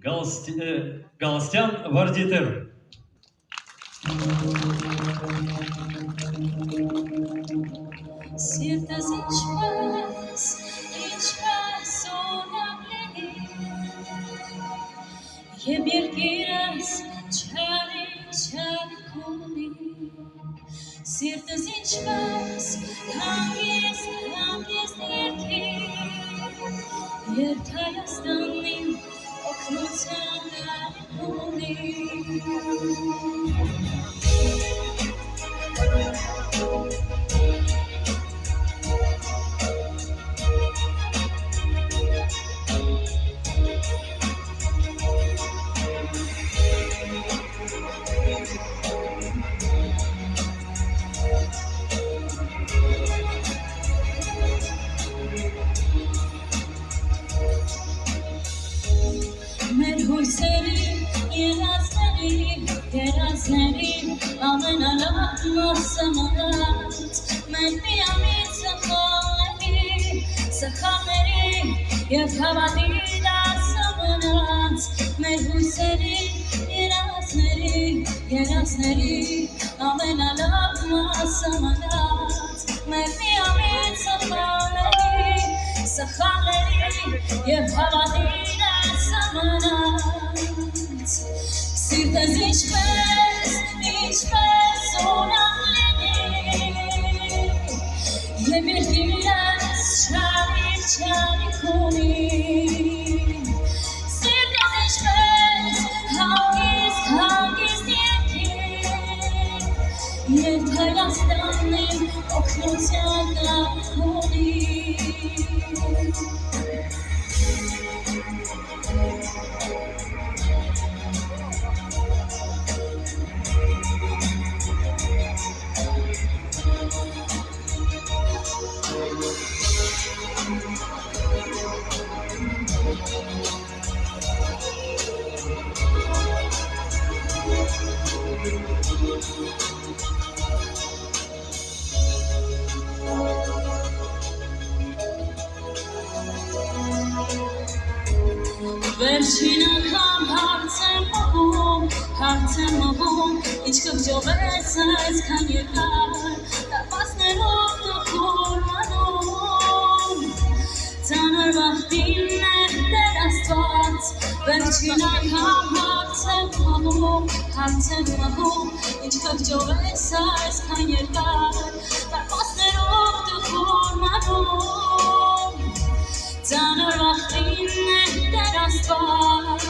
Գալստյան Վարդիտեր Սիրտս ինչպես սոնավլենի Եվ երկիրս չարի կունի Սիրտս ինչպես հանգիստ երկիր Երբ Հայաստանին օգնության ունի Մեր հույսերի, երազների ամենալավ մասը մնաց Մեր միամիտ սխալների և հավատի դասը մնաց Մեր հույսերի, երազների ամենալավ մասը մնաց Մեր միամիտ սխալների և հավատի դասը մնաց Սիրտս ինչպես ունալենի Եվ երկիրս չարի կունի Սիրտս ինչպես հանգիստ երկիր Երբ Հայաստանին օգնության ունի Վերջին անգամ հարց եմ մովում, ինչ կգջովես այսքան երկար, տարպասներով տխուր մանում, ծանր վախտին է Տեր Աստված, վերջին անգամ հարց եմ մովում, ինչ կգջովես այսքան երկար, տարպասներով տխուր մանում, ծանր վախտին է Տեր Աստված